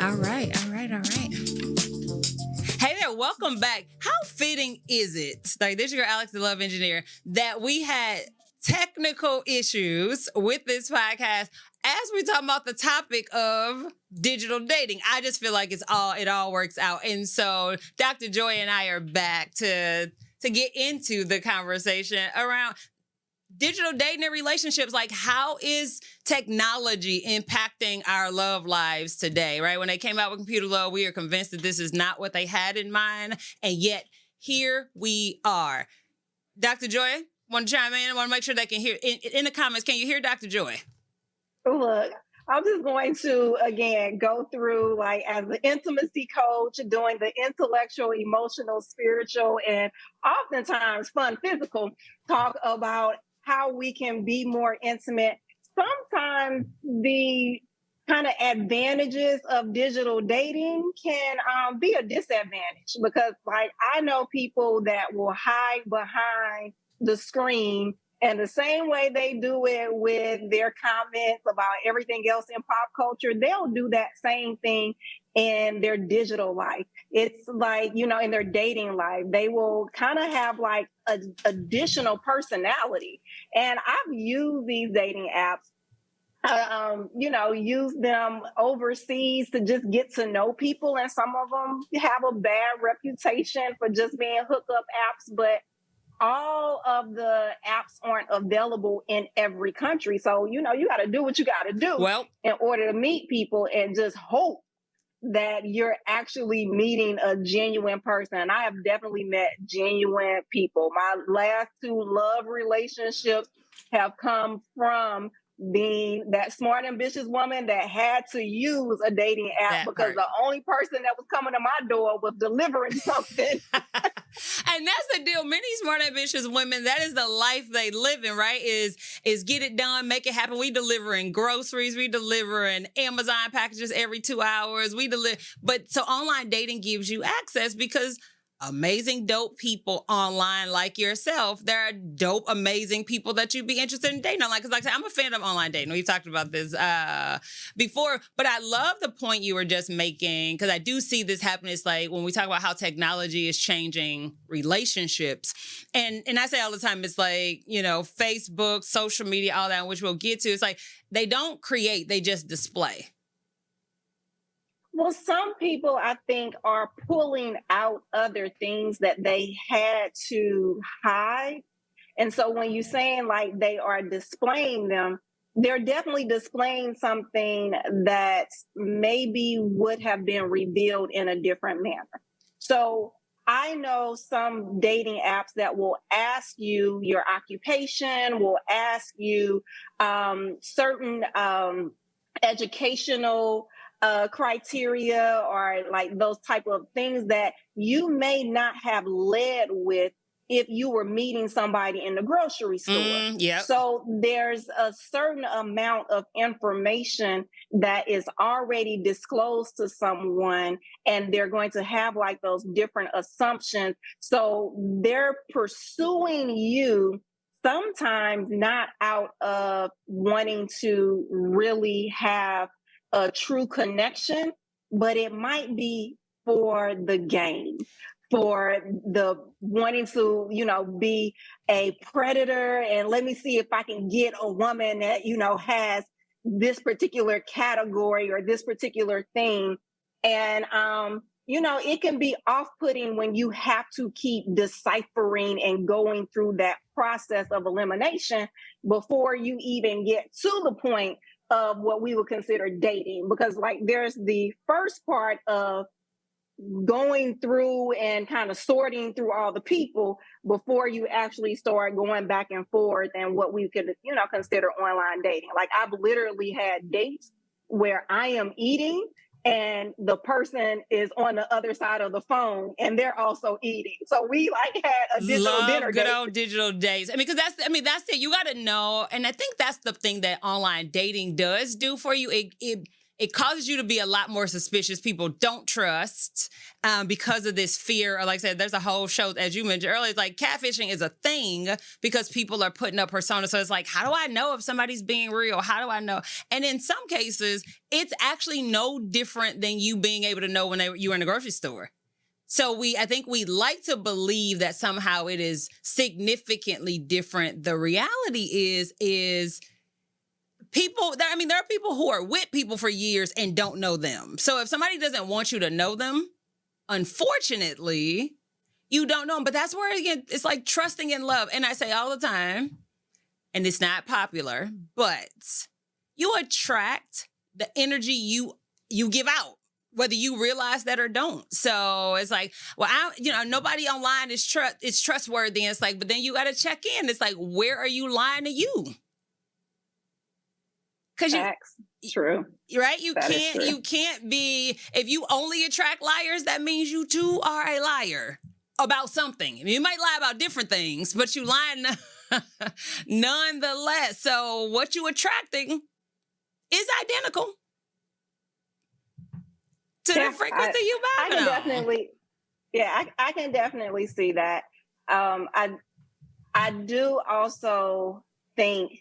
All right, all right, all right. Hey there, welcome back. How fitting is it, like this is your Alex the Love Engineer, that we had technical issues with this podcast as we talk about the topic of digital dating. I just feel like it all works out. And so Dr. Joy and I are back to get into the conversation around digital dating and relationships. Like, how is technology impacting our love lives today, right? When they came out with computer love, we are convinced that this is not what they had in mind. And yet, here we are. Dr. Joy, want to chime in? I want to make sure they can hear. In the comments, can you hear Dr. Joy? Look, I'm just going to, again, go through, like, as an intimacy coach, doing the intellectual, emotional, spiritual, and oftentimes fun physical talk about how we can be more intimate. Sometimes the kind of advantages of digital dating can be a disadvantage because, like, I know people that will hide behind the screen, and the same way they do it with their comments about everything else in pop culture, they'll do that same thing in their digital life. It's like, in their dating life, they will kind of have like an additional personality. And I've used these dating apps, use them overseas to just get to know people. And some of them have a bad reputation for just being hookup apps, but all of the apps aren't available in every country. So, you got to do what you got to do in order to meet people and just hope that you're actually meeting a genuine person. And I have definitely met genuine people. My last two love relationships have come from being that smart, ambitious woman that had to use a dating app because the only person that was coming to my door was delivering something. And that's the deal. Many smart, ambitious women, that is the life they live in, right? Is get it done, make it happen. We delivering groceries, we delivering Amazon packages every 2 hours. But so online dating gives you access because amazing, dope people online like yourself. There are dope, amazing people that you'd be interested in dating online. Because like I said, I'm a fan of online dating. We've talked about this before, but I love the point you were just making because I do see this happening. It's like when we talk about how technology is changing relationships. And I say all the time, it's like, Facebook, social media, all that, which we'll get to. It's like they don't create, they just display. Well, some people, I think, are pulling out other things that they had to hide. And so when you're saying like they are displaying them, they're definitely displaying something that maybe would have been revealed in a different manner. So I know some dating apps that will ask you your occupation, will ask you certain educational criteria or like those type of things that you may not have led with if you were meeting somebody in the grocery store. So there's a certain amount of information that is already disclosed to someone, and they're going to have like those different assumptions. So they're pursuing you sometimes not out of wanting to really have a true connection, but it might be for the game, for the wanting to, be a predator. And let me see if I can get a woman that, has this particular category or this particular thing. And, it can be off-putting when you have to keep deciphering and going through that process of elimination before you even get to the point of what we would consider dating. Because like there's the first part of going through and kind of sorting through all the people before you actually start going back and forth and what we could, consider online dating. Like I've literally had dates where I am eating and the person is on the other side of the phone and they're also eating. So we like had a digital dinner date. Good old digital days. Because that's it. You got to know. And I think that's the thing that online dating does do for you. It it causes you to be a lot more suspicious. People don't trust because of this fear. Or like I said, there's a whole show, as you mentioned earlier, it's like catfishing is a thing because people are putting up personas. So it's like, how do I know if somebody's being real? How do I know? And in some cases, it's actually no different than you being able to know when you were in the grocery store. So I think we like to believe that somehow it is significantly different. The reality is people, there are people who are with people for years and don't know them. So if somebody doesn't want you to know them, unfortunately, you don't know them. But that's where, again, it's like trusting in love. And I say all the time, and it's not popular, but you attract the energy you give out, whether you realize that or don't. So it's like, well, nobody online is trustworthy. And it's like, but then you got to check in. It's like, where are you lying to you? Because true. Right? You can't be, if you only attract liars, that means you too are a liar about something. You might lie about different things, but you lying nonetheless. So what you attracting is identical to the frequency you vibing I can on. definitely, I can definitely see that. I do also think,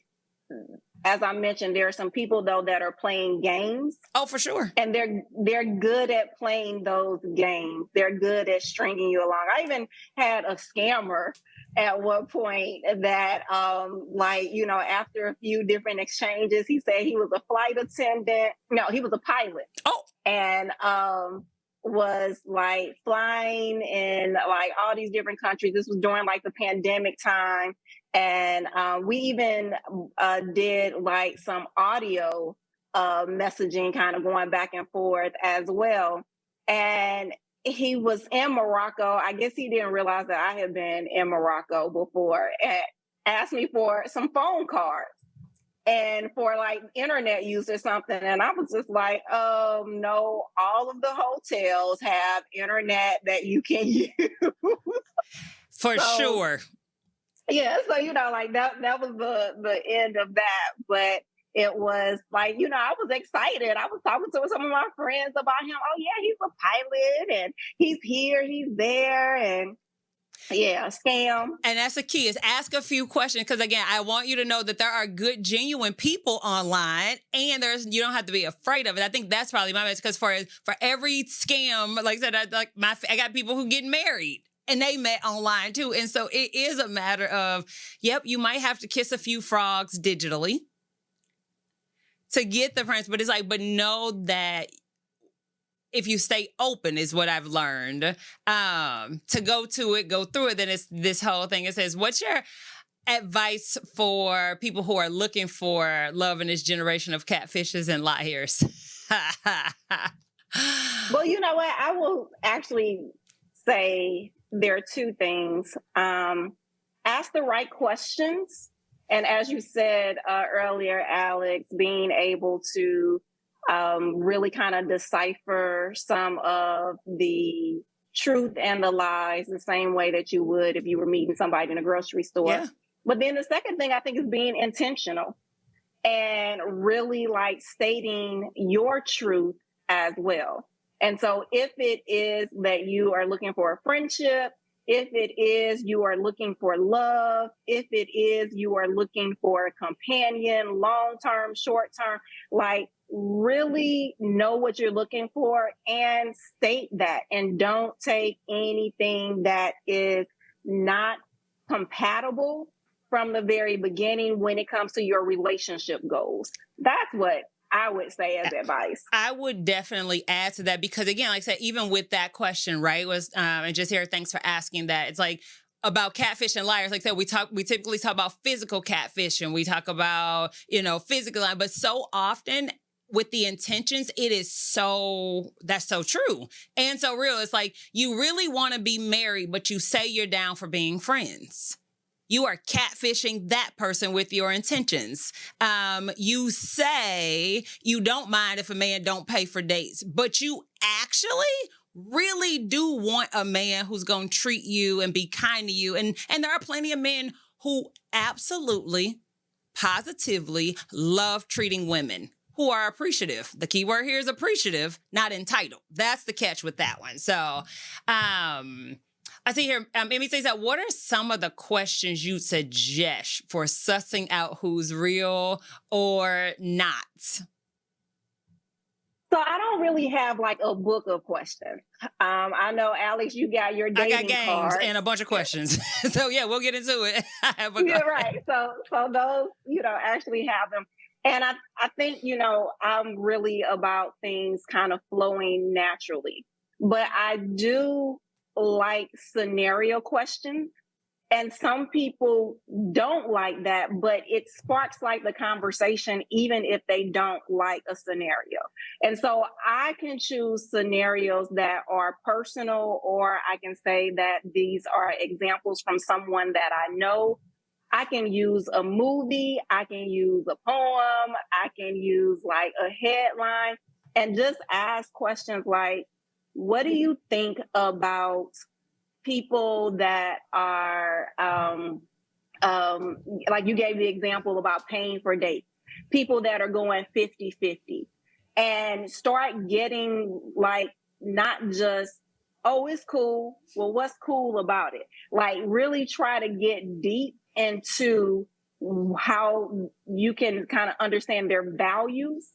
as I mentioned, there are some people though that are playing games. Oh, for sure. And they're good at playing those games. They're good at stringing you along. I even had a scammer at one point that, after a few different exchanges, he said he was a flight attendant. No, he was a pilot. Oh. And was like flying in like all these different countries. This was during like the pandemic time. And we even did like some audio messaging kind of going back and forth as well. And he was in Morocco. I guess he didn't realize that I had been in Morocco before, and asked me for some phone cards and for like internet use or something. And I was just like, no, all of the hotels have internet that you can use. For sure. Yeah, so like that was the end of that. But it was like, I was excited. I was talking to some of my friends about him. Oh yeah, he's a pilot and he's here, he's there, and yeah, scam. And that's the key, is ask a few questions. Because again, I want you to know that there are good, genuine people online, and you don't have to be afraid of it. I think that's probably my message. Because for every scam, like I said, I got people who get married. And they met online too. And so it is a matter of, yep, you might have to kiss a few frogs digitally to get the prince. But it's like, but know that if you stay open is what I've learned, to go through it, then it's this whole thing. It says, what's your advice for people who are looking for love in this generation of catfishes and liars? Well, you know what? I will actually say there are two things. Ask the right questions. And as you said earlier, Alex, being able to really kind of decipher some of the truth and the lies the same way that you would if you were meeting somebody in a grocery store. Yeah. But then the second thing I think is being intentional and really like stating your truth as well. And so if it is that you are looking for a friendship, if it is you are looking for love, if it is you are looking for a companion, long-term, short-term, like really know what you're looking for and state that, and don't take anything that is not compatible from the very beginning when it comes to your relationship goals. That's what I would say as advice. I would definitely add to that, because again, like I said, even with that question, right, was and just here, thanks for asking that. It's like about catfish and liars. Like I said, we typically talk about physical catfish, and we talk about, physical, but so often with the intentions, that's so true and so real. It's like you really want to be married, but you say you're down for being friends. You are catfishing that person with your intentions. You say you don't mind if a man don't pay for dates, but you actually really do want a man who's going to treat you and be kind to you. And there are plenty of men who absolutely, positively love treating women, who are appreciative. The key word here is appreciative, not entitled. That's the catch with that one. So, I see here, Amy says that, what are some of the questions you suggest for sussing out who's real or not? So I don't really have like a book of questions. I know, Alex, you got your dating I got games cards and a bunch of questions. So yeah, we'll get into it. Yeah, right. So those, actually have them. And I think, I'm really about things kind of flowing naturally. But I do like scenario questions. And some people don't like that, but it sparks like the conversation, even if they don't like a scenario. And so I can choose scenarios that are personal, or I can say that these are examples from someone that I know. I can use a movie, I can use a poem, I can use like a headline, and just ask questions like, what do you think about people that are, like you gave the example about paying for dates, people that are going 50-50, and start getting like, not just, oh, it's cool. Well, what's cool about it? Like really try to get deep into how you can kind of understand their values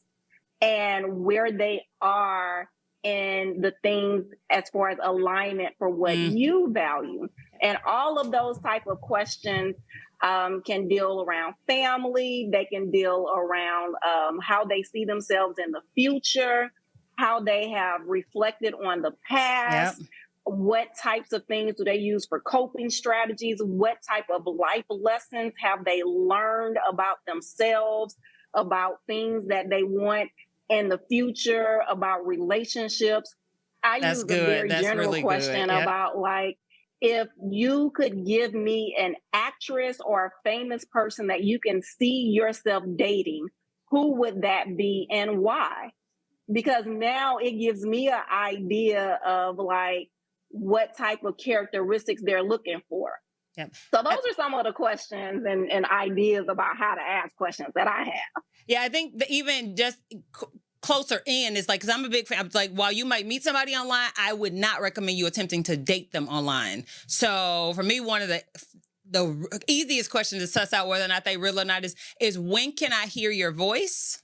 and where they are in the things as far as alignment for what you value. And all of those type of questions can deal around family. They can deal around how they see themselves in the future, how they have reflected on the past. Yep. What types of things do they use for coping strategies? What type of life lessons have they learned about themselves, about things that they want in the future, about relationships? I use a very general question about like, if you could give me an actress or a famous person that you can see yourself dating, who would that be and why? Because now it gives me an idea of like what type of characteristics they're looking for. Yep. So those are some of the questions and ideas about how to ask questions that I have. Yeah, I think that even just closer in is like, because I'm a big fan. I'm like, while you might meet somebody online, I would not recommend you attempting to date them online. So for me, one of the easiest questions to suss out whether or not they real or not is when can I hear your voice?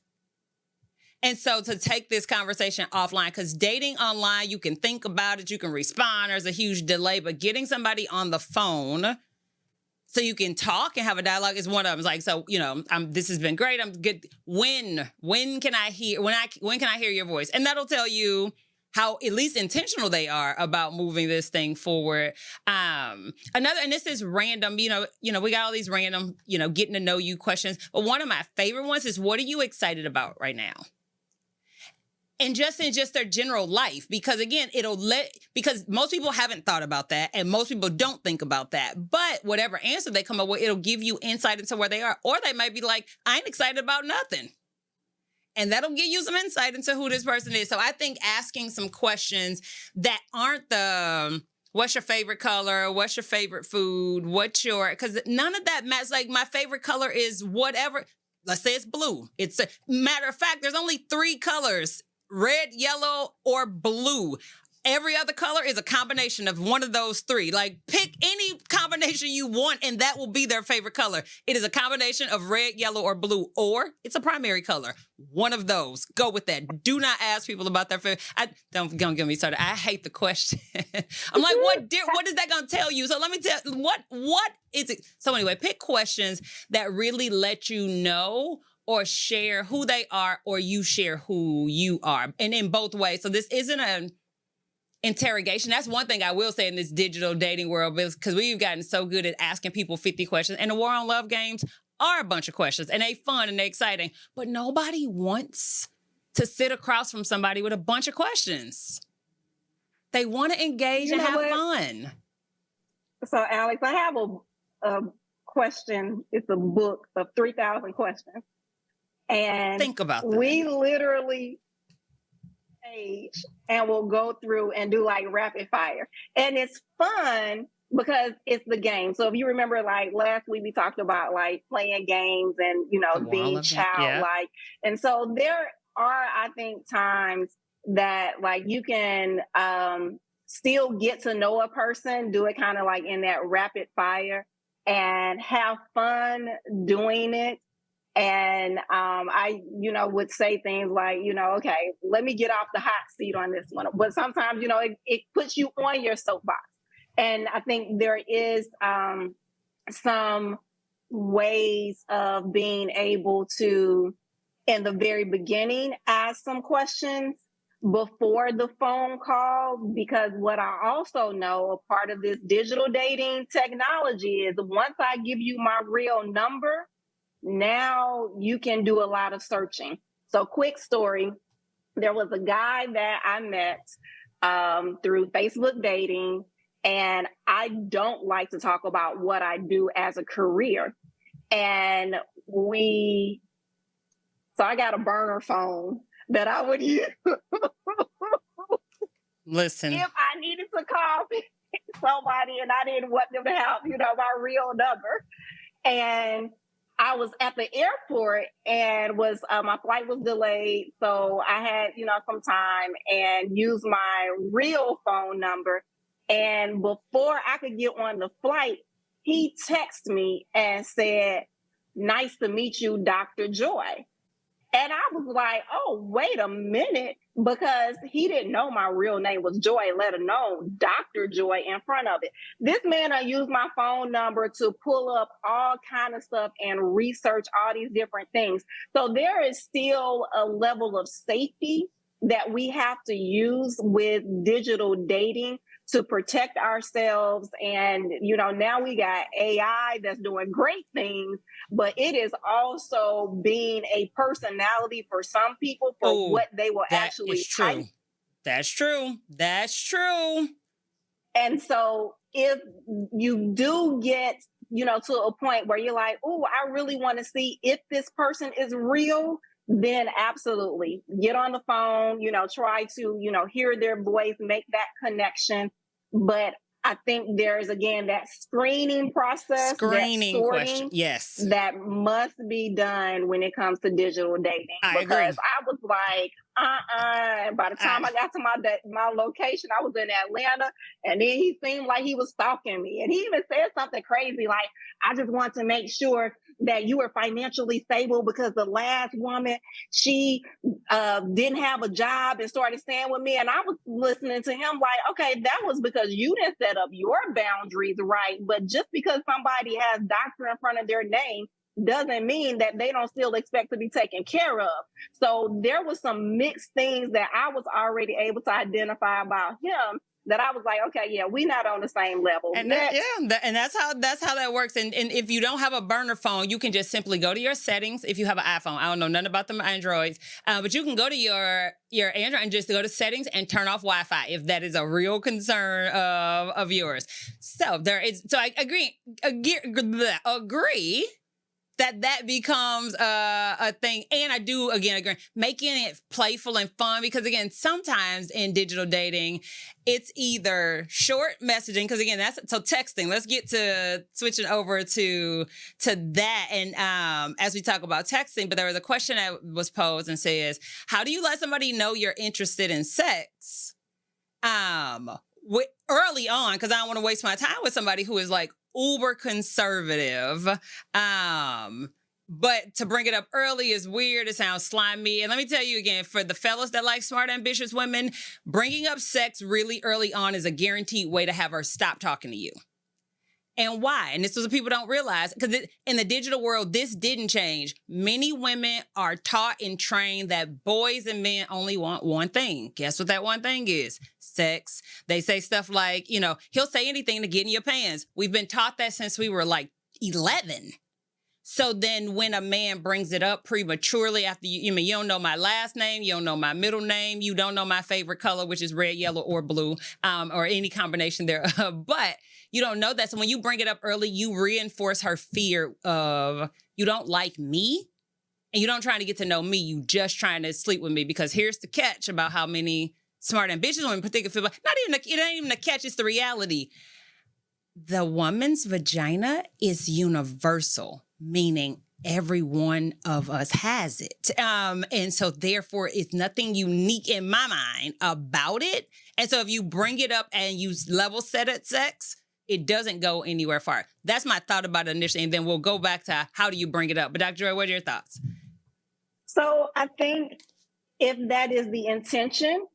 And so to take this conversation offline, because dating online, you can think about it, you can respond, there's a huge delay, but getting somebody on the phone so you can talk and have a dialogue is one of them. It's like, so, this has been great. I'm good. When can I hear your voice? And that'll tell you how at least intentional they are about moving this thing forward. And this is random, we got all these random, getting to know you questions. But one of my favorite ones is, what are you excited about right now? And just in their general life, because again, because most people haven't thought about that and most people don't think about that. But whatever answer they come up with, it'll give you insight into where they are. Or they might be like, I ain't excited about nothing. And that'll give you some insight into who this person is. So I think asking some questions that aren't what's your favorite color? What's your favorite food? Because none of that matters. Like, my favorite color is whatever. Let's say it's blue. It's a matter of fact, there's only 3 colors: red, yellow, or blue. Every other color is a combination of one of those 3. Like, pick any combination you want, and that will be their favorite color. It is a combination of red, yellow, or blue, or it's a primary color. One of those. Go with that. Do not ask people about their favorite. Don't get me started. I hate the question. I'm like, what is that going to tell you? So let me tell what is it? So anyway, pick questions that really let you know or share who they are, or you share who you are. And in both ways. So this isn't an interrogation. That's one thing I will say in this digital dating world, because we've gotten so good at asking people 50 questions. And the War on Love games are a bunch of questions, and they fun and they exciting. But nobody wants to sit across from somebody with a bunch of questions. They want to engage and have fun. So, Alex, I have a question. It's a book of 3,000 questions. And think about that. We literally page and we'll go through and do like rapid fire. And it's fun because it's the game. So if you remember, like last week, we talked about like playing games and, being childlike. And so there are, I think, times that like you can still get to know a person, do it kind of like in that rapid fire and have fun doing it. And I, would say things like, okay, let me get off the hot seat on this one. But sometimes, it puts you on your soapbox. And I think there is some ways of being able to, in the very beginning, ask some questions before the phone call, because what I also know, a part of this digital dating technology is once I give you my real number, now you can do a lot of searching. So quick story, there was a guy that I met through Facebook dating, and I don't like to talk about what I do as a career. And so I got a burner phone that I would use. Listen. If I needed to call somebody and I didn't want them to have, my real number. And I was at the airport and my flight was delayed. So I had, some time and used my real phone number. And before I could get on the flight, he texted me and said, "Nice to meet you, Dr. Joy." And I was like, oh, wait a minute, because he didn't know my real name was Joy, let alone Dr. Joy in front of it. This man, I used my phone number to pull up all kind of stuff and research all these different things. So there is still a level of safety that we have to use with digital dating to protect ourselves. And, now we got AI that's doing great things, but it is also being a personality for some people for what they will actually type. That's true. That's true. And so if you do get, to a point where you're like, oh, I really want to see if this person is real, then absolutely get on the phone, try to, hear their voice, make that connection. But I think there's, again, that screening process, that sorting, yes, that must be done when it comes to digital dating. I agree. I was like, by the time I got to my location, I was in Atlanta, and then he seemed like he was stalking me. And he even said something crazy like, I just want to make sure that you were financially stable, because the last woman, she didn't have a job and started staying with me. And I was listening to him like, okay, that was because you didn't set up your boundaries right. But just because somebody has doctor in front of their name doesn't mean that they don't still expect to be taken care of. So there was some mixed things that I was already able to identify about him, that I was like, okay, yeah, we're not on the same level. And that's how that works. And if you don't have a burner phone, you can just simply go to your settings. If you have an iPhone, I don't know nothing about them Androids, but you can go to your Android and just go to settings and turn off Wi-Fi if that is a real concern of yours. So I agree that becomes a thing. And I do, again, agree, making it playful and fun, because, again, sometimes in digital dating, it's either short messaging, because, again, so texting. Let's get to switching over to that. And as we talk about texting, but there was a question that was posed and says, how do you let somebody know you're interested in sex early on? Because I don't want to waste my time with somebody who is like uber conservative. But to bring it up early is weird. It sounds slimy. And let me tell you again, for the fellas that like smart, ambitious women, bringing up sex really early on is a guaranteed way to have her stop talking to you. And why? And this is what people don't realize, because in the digital world, this didn't change. Many women are taught and trained that boys and men only want one thing. Guess what that one thing is? Sex. They say stuff like, he'll say anything to get in your pants. We've been taught that since we were like 11. So then when a man brings it up prematurely after you don't know my last name, you don't know my middle name, you don't know my favorite color, which is red, yellow, or blue, or any combination thereof. But you don't know that. So when you bring it up early, you reinforce her fear of, you don't like me, and you don't trying to get to know me. You just trying to sleep with me. Because here's the catch about how many smart, ambitious women in particular feel like, it ain't even a catch, it's the reality. the woman's vagina is universal, meaning every one of us has it. And so therefore it's nothing unique in my mind about it. And so if you bring it up and you level set at sex, it doesn't go anywhere far. That's my thought about it initially. And then we'll go back to how do you bring it up. But Dr. Joy, what are your thoughts? So I think if that is the intention,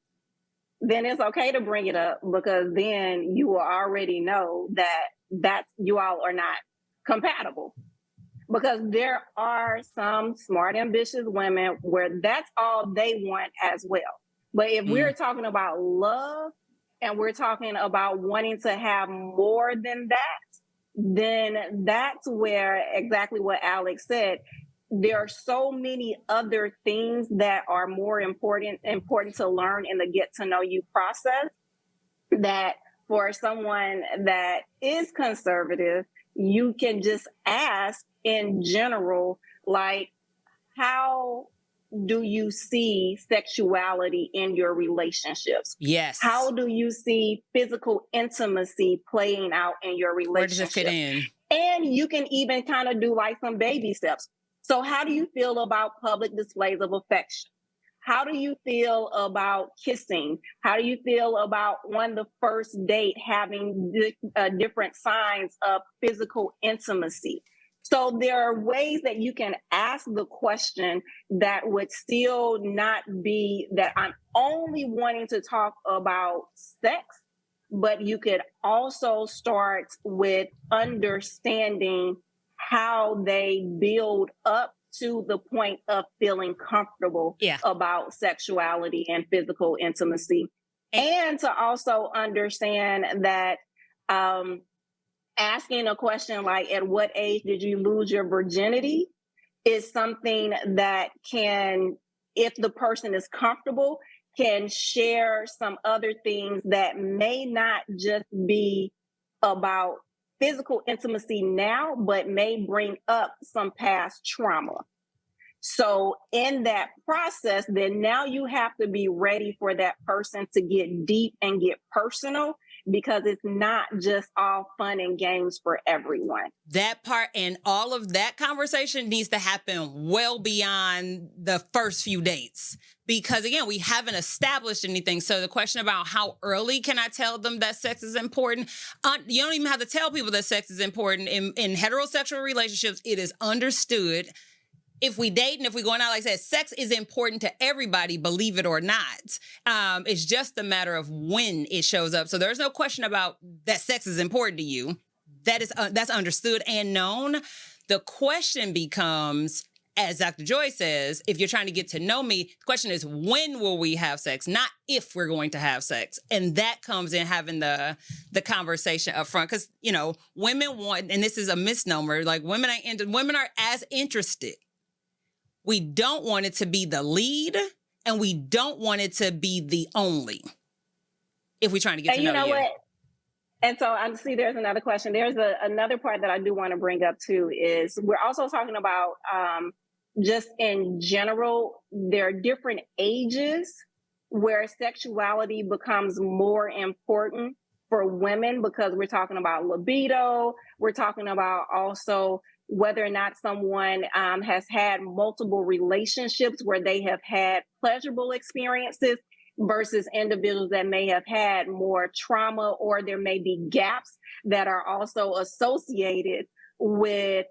then it's okay to bring it up, because then you will already know that you all are not compatible. Because there are some smart, ambitious women where that's all they want as well. But if we're talking about love and we're talking about wanting to have more than that, then that's where exactly what Alex said. There are so many other things that are more important to learn in the get to know you process, that for someone that is conservative, you can just ask in general, like, how do you see sexuality in your relationships? Yes. How do you see physical intimacy playing out in your relationship? Where does it fit in? And you can even kind of do like some baby steps. So how do you feel about public displays of affection? How do you feel about kissing? How do you feel about on the first date having different signs of physical intimacy? So there are ways that you can ask the question that would still not be that I'm only wanting to talk about sex, but you could also start with understanding how they build up to the point of feeling comfortable about sexuality and physical intimacy. And to also understand that asking a question like, at what age did you lose your virginity, is something that can, if the person is comfortable, can share some other things that may not just be about physical intimacy now, but may bring up some past trauma. So in that process, then now you have to be ready for that person to get deep and get personal, because it's not just all fun and games for everyone. That part and all of that conversation needs to happen well beyond the first few dates. Because again, we haven't established anything. So the question about how early can I tell them that sex is important? You don't even have to tell people that sex is important. In heterosexual relationships, it is understood. If we date and if we going out, like I said, sex is important to everybody, believe it or not. It's just a matter of when it shows up. So there's no question about that sex is important to you. That's understood and known. The question becomes, as Dr. Joy says, if you're trying to get to know me, the question is, when will we have sex? Not if we're going to have sex. And that comes in having the conversation up front. Because, you know, women want, and this is a misnomer, like women are as interested. We don't want it to be the lead, and we don't want it to be the only, if we're trying to get to know you. And you know what? And so I see there's another question. There's another part that I do want to bring up too, is we're also talking about just in general, there are different ages where sexuality becomes more important for women, because we're talking about libido. We're talking about also whether or not someone has had multiple relationships where they have had pleasurable experiences versus individuals that may have had more trauma, or there may be gaps that are also associated with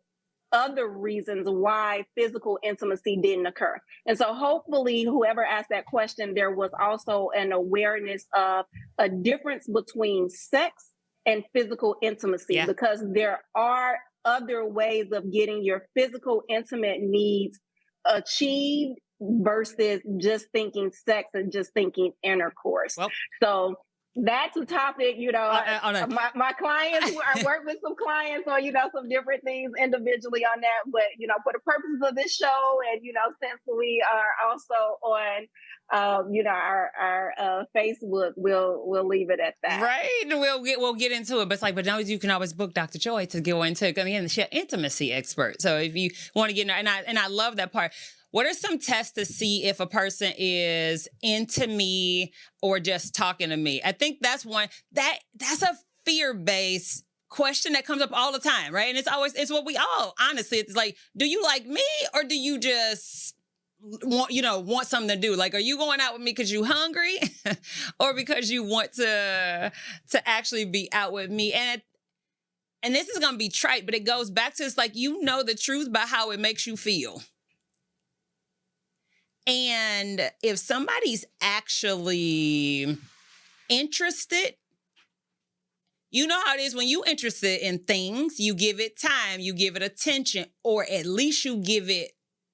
other reasons why physical intimacy didn't occur. And so hopefully whoever asked that question, there was also an awareness of a difference between sex and physical intimacy, because there are other ways of getting your physical intimate needs achieved versus just thinking sex and just thinking intercourse. Well, so that's a topic, you know, my clients, I work with some clients on, you know, some different things individually on that, but, you know, for the purposes of this show, and, you know, since we are also on, you know, our Facebook, we'll leave it at that. Right. We'll get into it, but it's like, but now you can always book Dr. Joy to go into, again, she's an intimacy expert. So if you want to get, and I love that part. What are some tests to see if a person is into me or just talking to me? I think that's one, that's a fear-based question that comes up all the time, right? And it's what we all, honestly, it's like, do you like me or do you just want something to do? Like, are you going out with me because you hungry or because you want to actually be out with me? And this is going to be trite, but it goes back to, it's like, the truth by how it makes you feel. And if somebody's actually interested, you know how it is when you're interested in things, you give it time, you give it attention, or at least you give it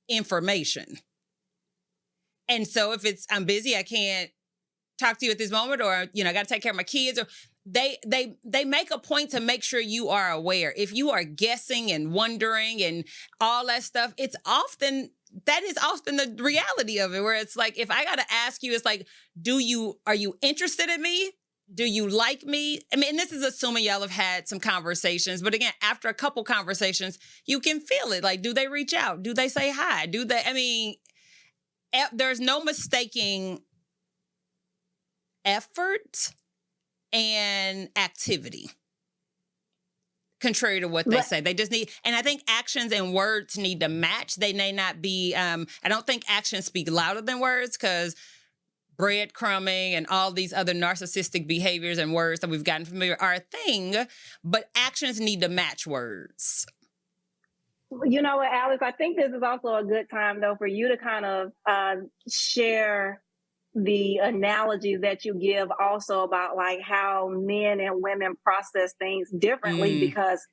information. And so if it's, I'm busy, I can't talk to you at this moment, or, I got to take care of my kids, or they make a point to make sure you are aware. If you are guessing and wondering and all that stuff, that is often the reality of it, where it's like, if I got to ask you, it's like, are you interested in me? Do you like me? I mean, and this is assuming y'all have had some conversations, but again, after a couple conversations, you can feel it. Like, do they reach out? Do they say hi? There's no mistaking effort and activity, contrary to what they say. They just need, and I think actions and words need to match. They may not be, I don't think actions speak louder than words, because breadcrumbing and all these other narcissistic behaviors and words that we've gotten familiar are a thing, but actions need to match words. You know what, Alice, I think this is also a good time, though, for you to kind of share the analogies that you give also about like how men and women process things differently, because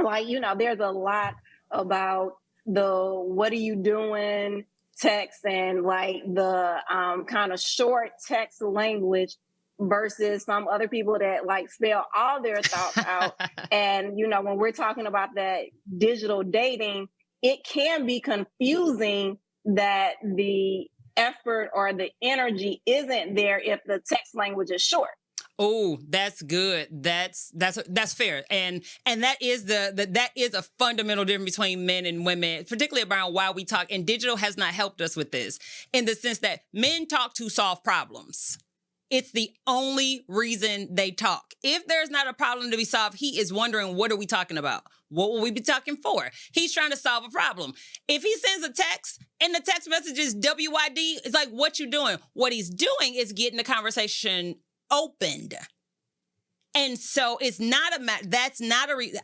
like, there's a lot about the what are you doing text and like the kind of short text language versus some other people that like spell all their thoughts out. And, when we're talking about that digital dating, it can be confusing that the effort or the energy isn't there if the text language is short. Oh, that's good. That's fair. And that is that is a fundamental difference between men and women, particularly around why we talk. And digital has not helped us with this, in the sense that men talk to solve problems. It's the only reason they talk. If there's not a problem to be solved, he is wondering, what are we talking about? What will we be talking for? He's trying to solve a problem. If he sends a text and the text message is WYD, it's like, what you doing? What he's doing is getting the conversation opened. And so it's not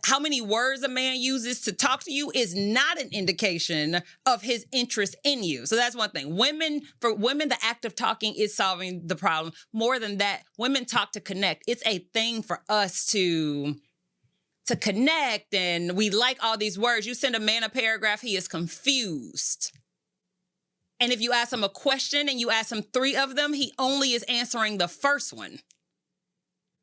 how many words a man uses to talk to you is not an indication of his interest in you. So that's one thing. For women, the act of talking is solving the problem. More than that, women talk to connect. It's a thing for us to connect, and we like all these words. You send a man a paragraph, he is confused. And if you ask him a question and you ask him 3 of them, he only is answering the first one.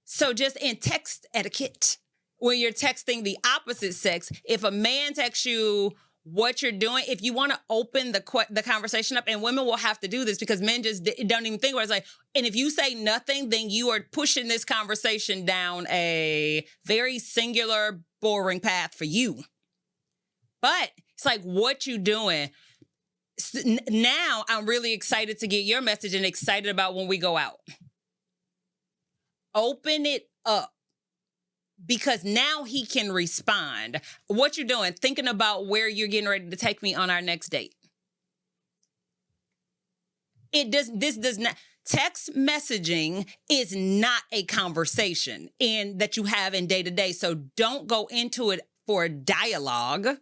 So just in text etiquette, when you're texting the opposite sex, if a man texts you what you're doing, if you want to open the conversation up, and women will have to do this because men just don't even think about it. It's like, and if you say nothing, then you are pushing this conversation down a very singular, boring path for you. But it's like, what you doing? Now I'm really excited to get your message and excited about when we go out. Open it up, because now he can respond. What you doing? Thinking about where you're getting ready to take me on our next date. This does not, text messaging is not a conversation that you have in day to day. So don't go into it for a dialogue.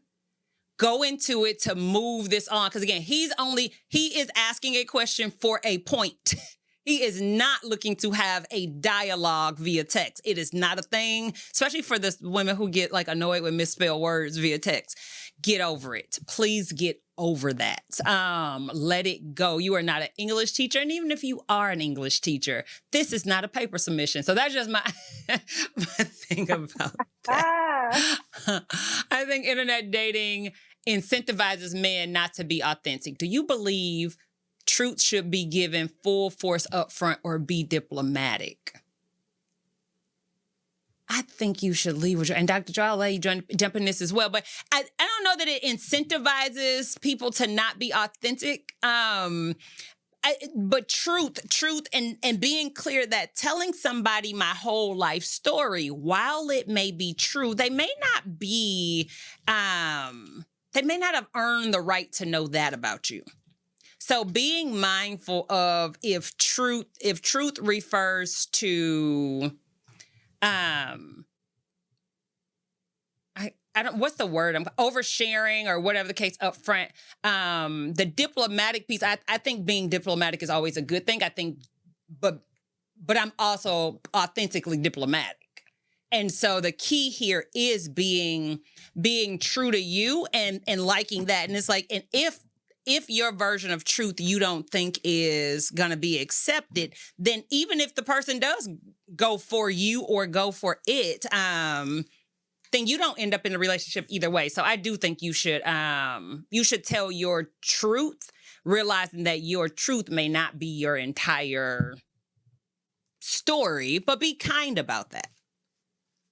Go into it to move this on. Because again, he is asking a question for a point. He is not looking to have a dialogue via text. It is not a thing, especially for the women who get like annoyed with misspelled words via text. Get over it. Please get over that. Let it go. You are not an English teacher. And even if you are an English teacher, this is not a paper submission. So that's just my thing about that. I think internet dating incentivizes men not to be authentic. Do you believe truth should be given full force up front or be diplomatic? I think you should leave with and Dr. Joe, I'll let you jump in this as well. But I don't know that it incentivizes people to not be authentic. I but truth, and being clear that telling somebody my whole life story, while it may be true, they may not be, they may not have earned the right to know that about you. So being mindful of if truth refers to, I don't, what's the word? I'm oversharing or whatever the case up front. The diplomatic piece, I think being diplomatic is always a good thing. I think, but I'm also authentically diplomatic. And so the key here is being true to you and liking that. And it's like, and if your version of truth you don't think is going to be accepted, then even if the person does go for you or go for it, then you don't end up in a relationship either way. So I do think you should tell your truth, realizing that your truth may not be your entire story, but be kind about that.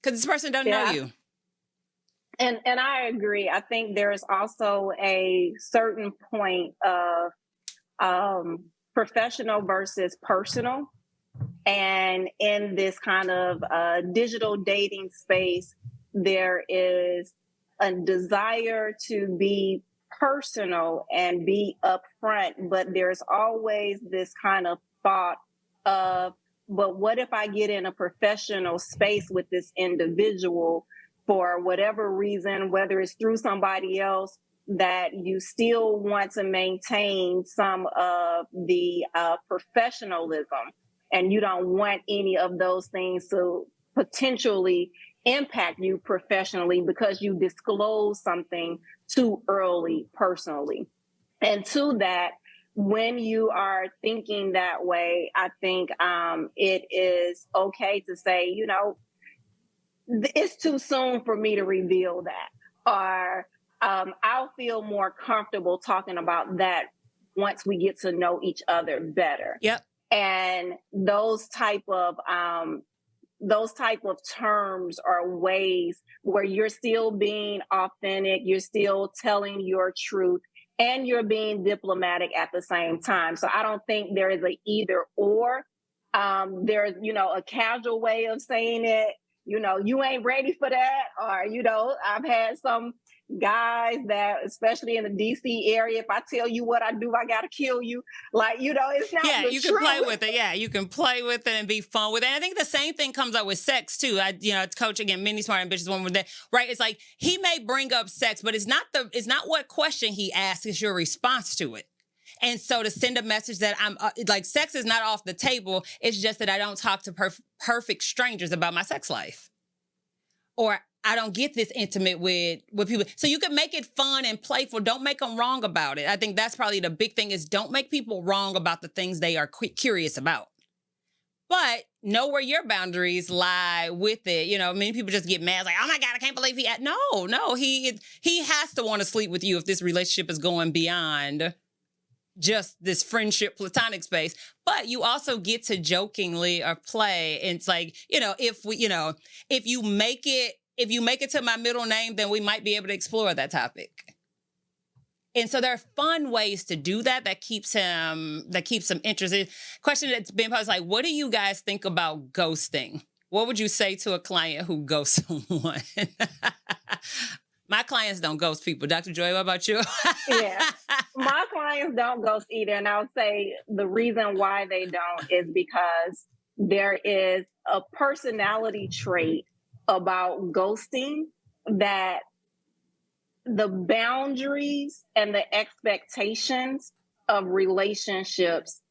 Because this person doesn't know you. And I agree. I think there's also a certain point of professional versus personal. And in this kind of digital dating space, there is a desire to be personal and be upfront, but there's always this kind of thought of, but what if I get in a professional space with this individual for whatever reason, whether it's through somebody else, that you still want to maintain some of the professionalism, and you don't want any of those things to potentially impact you professionally because you disclose something too early personally. And to that, when you are thinking that way, I think it is okay to say, you know, it's too soon for me to reveal that, or I'll feel more comfortable talking about that once we get to know each other better. Yep. And those type of terms are ways where you're still being authentic, you're still telling your truth, and you're being diplomatic at the same time. So I don't think there is a either or. There's, you know, a casual way of saying it, you know, you ain't ready for that. Or, you know, I've had some guys that, especially in the DC area, if I tell you what I do, I got to kill you. Like, you know, it's not you truth. Can play with it. Yeah, you can play with it and be fun with it. And I think the same thing comes up with sex too. It's coach again, many smart ambitious woman with that, right? It's like he may bring up sex, but it's not what question he asks, it's your response to it. And so to send a message that I'm like, sex is not off the table. It's just that I don't talk to perfect strangers about my sex life, or I don't get this intimate with people. So you can make it fun and playful. Don't make them wrong about it. I think that's probably the big thing, is don't make people wrong about the things they are curious about. But know where your boundaries lie with it. You know, many people just get mad, like, oh my God, I can't believe No, he has to want to sleep with you if this relationship is going beyond just this friendship, platonic space. But you also get to jokingly or play. And it's like, you know, if you make it to my middle name, then we might be able to explore that topic. And so there are fun ways to do that keeps him interested. Question that's been posed, like, what do you guys think about ghosting? What would you say to a client who ghosts someone? My clients don't ghost people. Dr. Joy, what about you? Yeah, my clients don't ghost either. And I'll say the reason why they don't is because there is a personality trait about ghosting that the boundaries and the expectations of relationships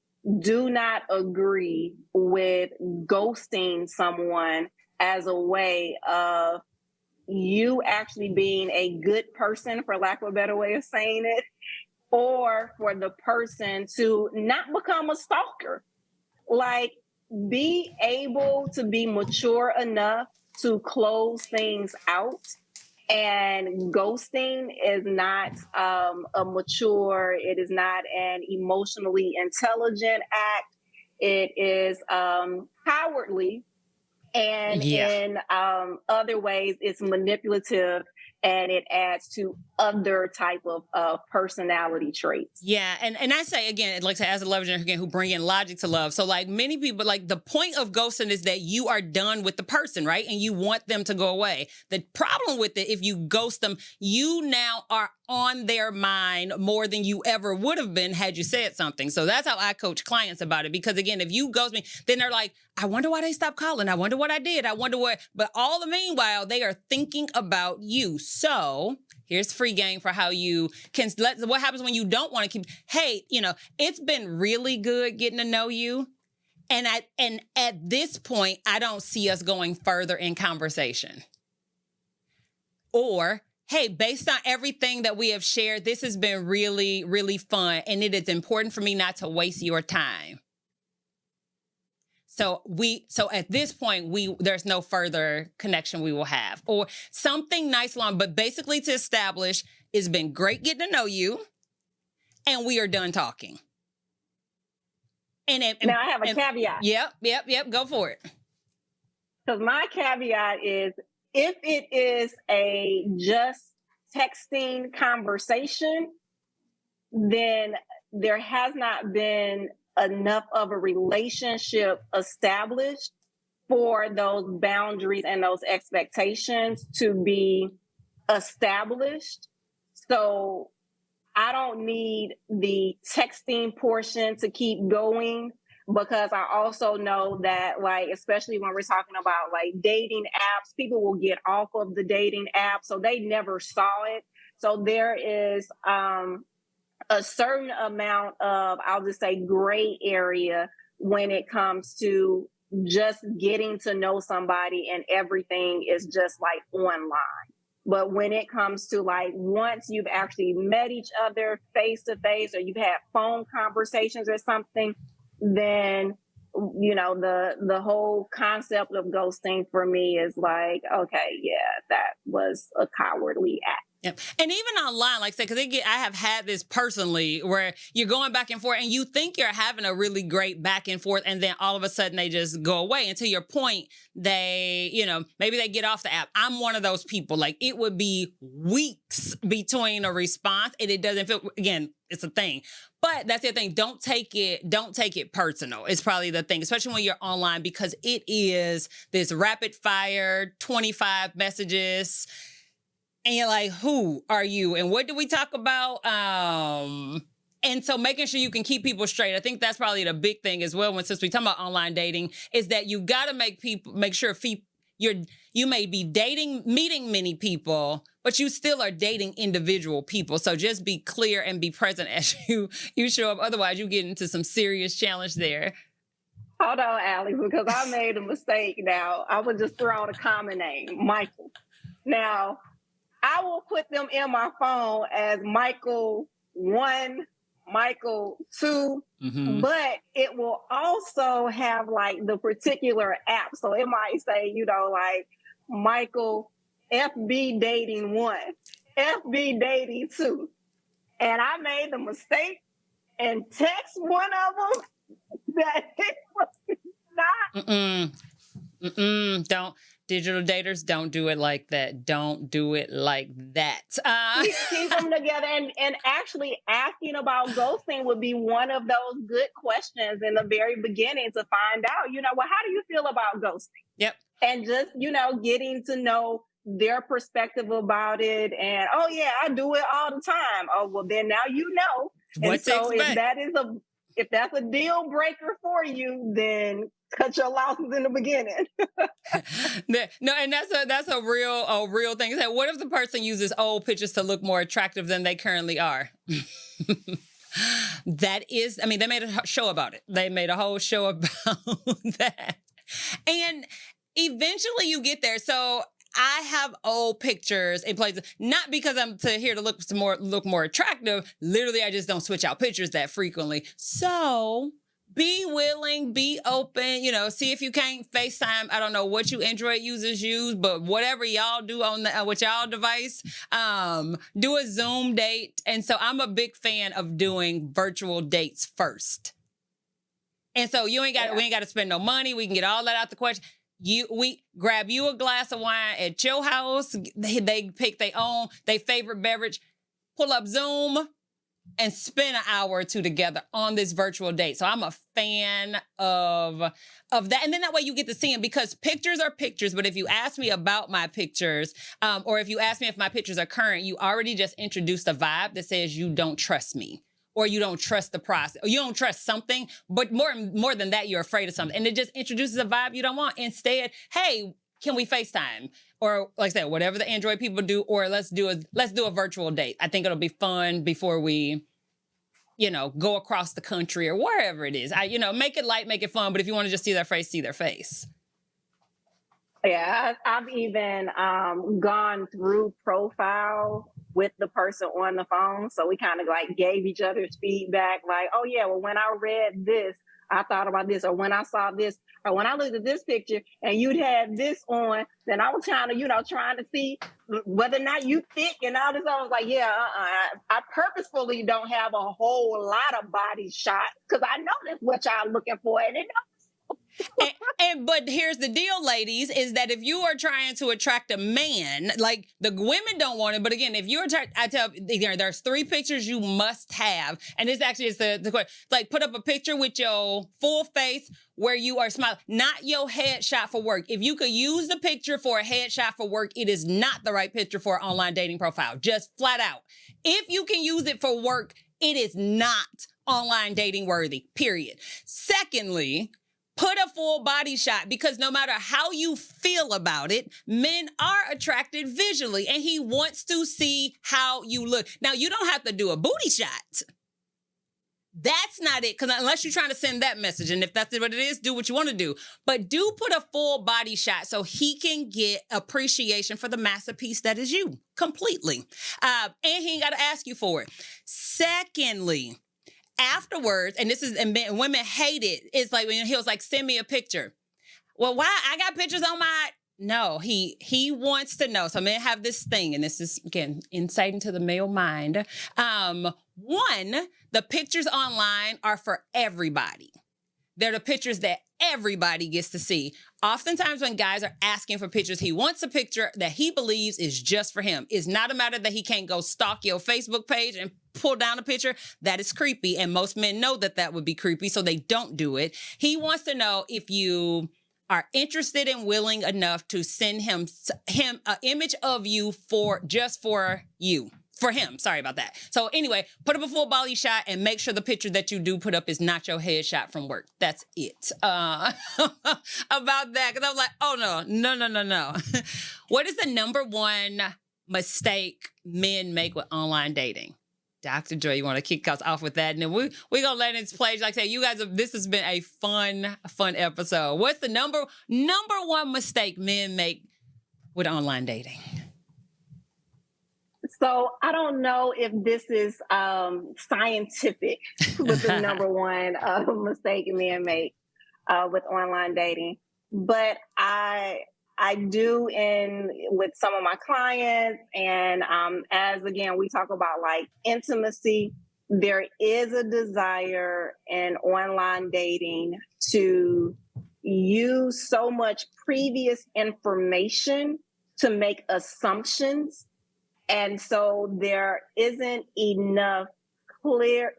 do not agree with ghosting someone as a way of you actually being a good person, for lack of a better way of saying it, or for the person to not become a stalker. Like, be able to be mature enough to close things out. And ghosting is not it is not an emotionally intelligent act. It is cowardly. And in other ways, it's manipulative and it adds to other type of personality traits. Yeah. And I say, again, like I say, as a love engineer, again, who bring in logic to love. So like many people, like the point of ghosting is that you are done with the person, right? And you want them to go away. The problem with it, if you ghost them, you now are on their mind more than you ever would have been had you said something. So that's how I coach clients about it. Because again, if you ghost me, then they're like, I wonder why they stopped calling. I wonder what I did. I wonder what, but all the meanwhile, they are thinking about you. So here's free game for how you can what happens when you don't want to keep, hey, it's been really good getting to know you. And at this point, I don't see us going further in conversation. Or, hey, based on everything that we have shared, this has been really, really fun. And it is important for me not to waste your time. So at this point, there's no further connection we will have, or something nice long, but basically to establish it's been great getting to know you and we are done talking. Now I have a caveat. Yep. Go for it. Because my caveat is if it is a just texting conversation, then there has not been enough of a relationship established for those boundaries and those expectations to be established. So I don't need the texting portion to keep going, because I also know that, like, especially when we're talking about like dating apps, people will get off of the dating app, so they never saw it. So there is a certain amount of, I'll just say, gray area when it comes to just getting to know somebody and everything is just like online. But when it comes to like once you've actually met each other face to face, or you've had phone conversations or something, then the whole concept of ghosting for me is like, okay, yeah, that was a cowardly act. Yep. And even online, like I said, because I have had this personally where you're going back and forth and you think you're having a really great back and forth, and then all of a sudden they just go away. And to your point, they, maybe they get off the app. I'm one of those people. Like, it would be weeks between a response, and it doesn't feel, again, it's a thing. But that's the thing. Don't take it personal. It's probably the thing, especially when you're online, because it is this rapid fire, 25 messages. And you're like, who are you? And what do we talk about? And so making sure you can keep people straight. I think that's probably the big thing as well. Since we talk about online dating, is that you got to make sure you may be meeting many people, but you still are dating individual people. So just be clear and be present as you show up. Otherwise, you get into some serious challenge there. Hold on, Alex, because I made a mistake now. I would just throw out a common name, Michael. Now, I will put them in my phone as Michael 1, Michael 2, but it will also have like the particular app. So it might say, like Michael FB dating 1, FB dating 2. And I made the mistake and text one of them that it was not. Don't. Digital daters, don't do it like that. Don't do it like that. Keep them together. And actually asking about ghosting would be one of those good questions in the very beginning to find out, how do you feel about ghosting? Yep. And just, getting to know their perspective about it. And, oh, yeah, I do it all the time. Oh, well, then now you know. What and so if that's a deal breaker for you, then cut your losses in the beginning. No, and that's a real thing. What if the person uses old pictures to look more attractive than they currently are? They made a show about it. They made a whole show about that. And eventually you get there. So I have old pictures in places, not because I'm here to look more attractive. Literally, I just don't switch out pictures that frequently. So be willing, be open, see if you can't FaceTime. I don't know what you Android users use, but whatever y'all do on with y'all device, do a Zoom date. And so I'm a big fan of doing virtual dates first. And so we ain't got to spend no money. We can get all that out the question. we grab you a glass of wine at your house. They pick their favorite beverage, pull up Zoom, and spend an hour or two together on this virtual date. So I'm a fan of that. And then that way you get to see them, because pictures are pictures. But if you ask me about my pictures, or if you ask me if my pictures are current, you already just introduced a vibe that says you don't trust me, or you don't trust the process, or you don't trust something. But more than that, you're afraid of something. And it just introduces a vibe you don't want. Instead, hey, can we FaceTime? Or like I said, whatever the Android people do, or let's do a virtual date. I think it'll be fun before we, go across the country or wherever it is. Make it light, make it fun. But if you want to just see their face, see their face. Yeah, I've even gone through profile with the person on the phone. So we kind of like gave each other's feedback, like, oh yeah, well, when I read this, I thought about this, or when I saw this, or when I looked at this picture and you'd had this on, then I was trying to see whether or not you thick and all this. I was like, yeah, I purposefully don't have a whole lot of body shots because I know that's what y'all looking for. And it but here's the deal, ladies, is that if you are trying to attract a man, like the women don't want it, but again, if you're I tell there's 3 pictures you must have, and this actually is the question. Like, put up a picture with your full face where you are smiling, not your headshot for work. If you could use the picture for a headshot for work, it is not the right picture for an online dating profile. Just flat out. If you can use it for work, it is not online dating worthy, period. Secondly, put a full body shot, because no matter how you feel about it, men are attracted visually, and he wants to see how you look. Now, you don't have to do a booty shot. That's not it, because unless you're trying to send that message, and if that's what it is, do what you want to do. But do put a full body shot so he can get appreciation for the masterpiece that is you completely. And he ain't got to ask you for it. Secondly, afterwards, and women hate it, it's like when he was like, send me a picture. Well, why? I got pictures on my... No, he wants to know. So men have this thing, and this is, again, insight into the male mind. One, the pictures online are for everybody. They're the pictures that everybody gets to see. Oftentimes when guys are asking for pictures, he wants a picture that he believes is just for him. It's not a matter that he can't go stalk your Facebook page and pull down a picture. That is creepy. And most men know that would be creepy, so they don't do it. He wants to know if you are interested and willing enough to send him an image of you for you. For him, sorry about that. So anyway, put up a full body shot and make sure the picture that you do put up is not your headshot from work. That's it. About that, because I was like, oh no. What is the number one mistake men make with online dating? Dr. Joy, you want to kick us off with that? And then we're going to let it play. Like I say, you guys, this has been a fun episode. What's the number one mistake men make with online dating? So I don't know if this is scientific with the number one mistake men make with online dating, but I do with some of my clients, and as again we talk about like intimacy, there is a desire in online dating to use so much previous information to make assumptions. And so there isn't enough clear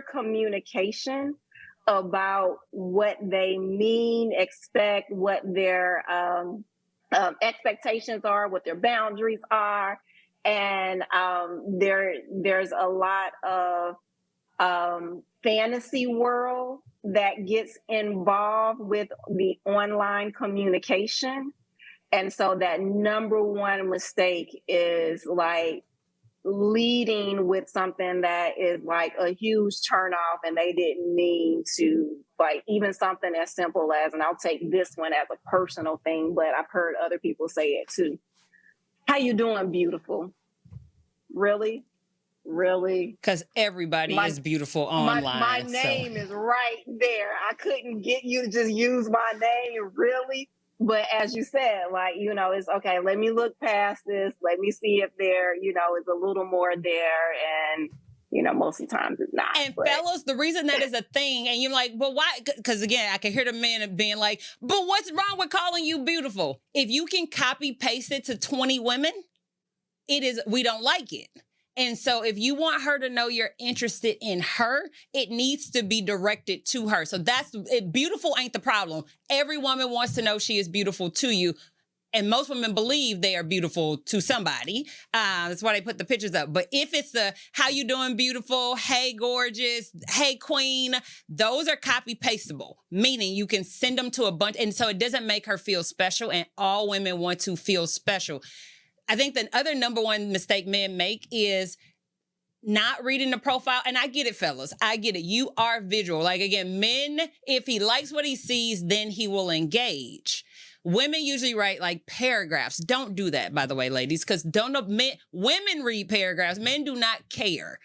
communication about what they mean, expect, what their expectations are, what their boundaries are. And there's a lot of fantasy world that gets involved with the online communication. And so that number one mistake is like leading with something that is like a huge turnoff, and they didn't mean to, like even something as simple as, and I'll take this one as a personal thing, but I've heard other people say it too. How you doing, beautiful? Really? Because everybody is beautiful online. My name is right there. I couldn't get you to just use my name, really? But as you said, like, it's okay, let me look past this. Let me see if there, is a little more there. And most of the times it's not. And fellas, the reason that is a thing, and you're like, but why? Because again, I can hear the men being like, but what's wrong with calling you beautiful? If you can copy paste it to 20 women, we don't like it. And so if you want her to know you're interested in her, it needs to be directed to her. So beautiful ain't the problem. Every woman wants to know she is beautiful to you. And most women believe they are beautiful to somebody. That's why they put the pictures up. But if it's how you doing, beautiful, hey, gorgeous, hey, queen, those are copy pastable, meaning you can send them to a bunch. And so it doesn't make her feel special. And all women want to feel special. I think the other number one mistake men make is not reading the profile. And I get it, fellas. I get it. You are visual. Like, again, men, if he likes what he sees, then he will engage. Women usually write like paragraphs. Don't do that, by the way, ladies, because women read paragraphs. Men do not care.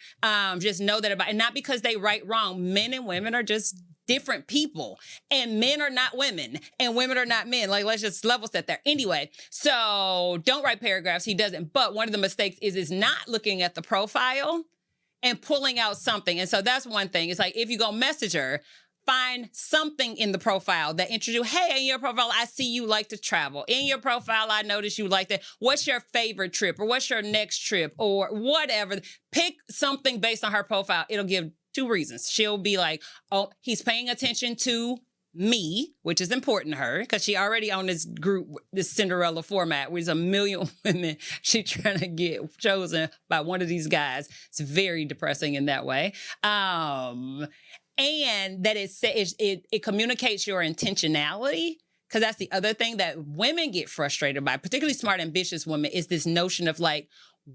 Just know that and not because they write wrong. Men and women are just different people, and men are not women, and women are not men. Like, let's just level set there. Anyway, so don't write paragraphs. He doesn't. But one of the mistakes is not looking at the profile and pulling out something. And so that's one thing. It's like, if you go message her, find something in the profile that introduces, hey, in your profile, I see you like to travel. In your profile, I notice you like that. What's your favorite trip, or what's your next trip, or whatever. Pick something based on her profile. It'll give 2 reasons. She'll be like, oh, he's paying attention to me, which is important to her, because she already on this group, this Cinderella format, where there's a million women she trying to get chosen by one of these guys. It's very depressing in that way. And that it communicates your intentionality, because that's the other thing that women get frustrated by, particularly smart, ambitious women, is this notion of like,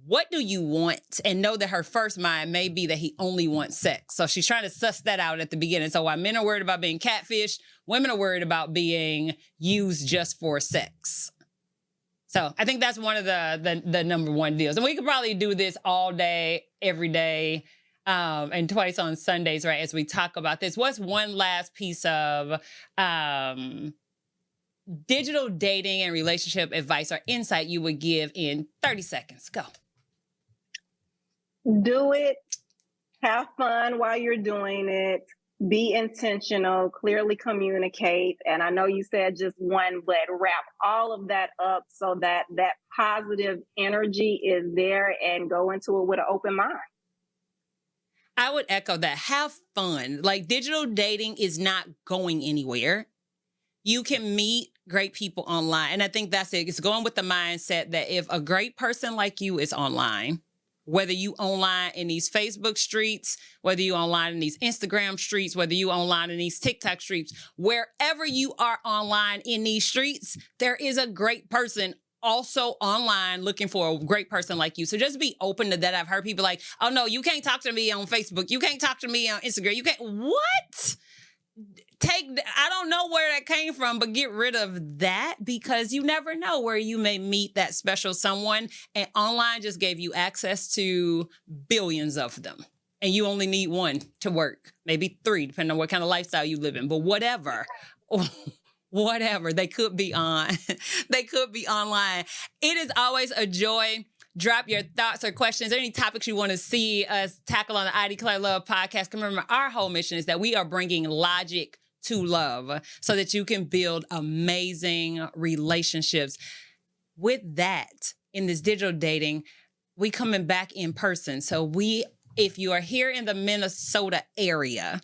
what do you want? And know that her first mind may be that he only wants sex. So she's trying to suss that out at the beginning. So while men are worried about being catfished, women are worried about being used just for sex. So I think that's one of the number one deals. And we could probably do this all day, every day, and twice on Sundays, right, as we talk about this. What's one last piece of digital dating and relationship advice or insight you would give in 30 seconds? Go. Do it. Have fun while you're doing it. Be intentional, clearly communicate. And I know you said just one, but wrap all of that up so that that positive energy is there, and go into it with an open mind. I would echo that. Have fun. Like, digital dating is not going anywhere. You can meet great people online. And I think that's it. It's going with the mindset that if a great person like you is online, whether you online in these Facebook streets, whether you online in these Instagram streets, whether you online in these TikTok streets, wherever you are online in these streets, there is a great person also online looking for a great person like you. So just be open to that. I've heard people like, oh no, you can't talk to me on Facebook. You can't talk to me on Instagram. You can't. What? I don't know where that came from, but get rid of that, because you never know where you may meet that special someone. And online just gave you access to billions of them. And you only need one to work, maybe 3, depending on what kind of lifestyle you live in. But whatever, they could be they could be online. It is always a joy. Drop your thoughts or questions or any topics you want to see us tackle on the I Declare Love podcast. Remember, our whole mission is that we are bringing logic to love so that you can build amazing relationships. With that, in this digital dating, we coming back in person. So if you are here in the Minnesota area,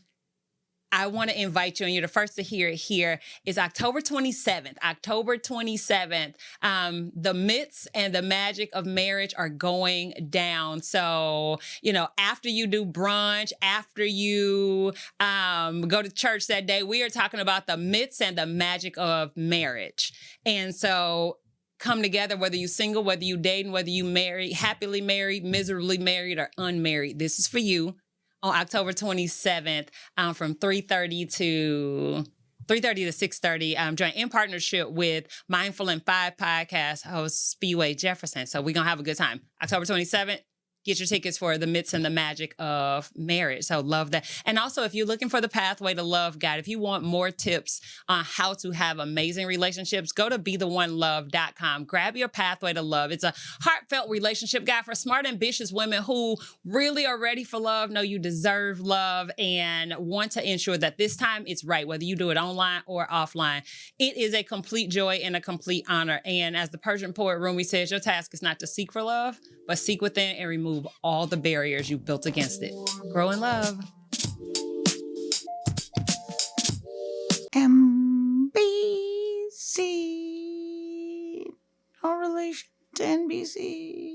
I want to invite you, and you're the first to hear it here, is October 27th. October 27th, the myths and the magic of marriage are going down. So, after you do brunch, after you go to church that day, we are talking about the myths and the magic of marriage. And so come together, whether you're single, whether you dating, whether you married, happily married, miserably married, or unmarried. This is for you. On October 27th, from 3:30 to 6:30, join in partnership with Mindful in 5 podcast host Speedway Jefferson. So we're going to have a good time. October 27th, get your tickets for the myths and the magic of marriage. So love that. And also, if you're looking for the Pathway to Love guide, if you want more tips on how to have amazing relationships, go to BeTheOneLove.com. Grab your Pathway to Love. It's a heartfelt relationship guide for smart, ambitious women who really are ready for love, know you deserve love, and want to ensure that this time it's right, whether you do it online or offline. It is a complete joy and a complete honor. And as the Persian poet Rumi says, your task is not to seek for love, but seek within and remove all the barriers you've built against it. Grow in love. MBC. No relation to NBC.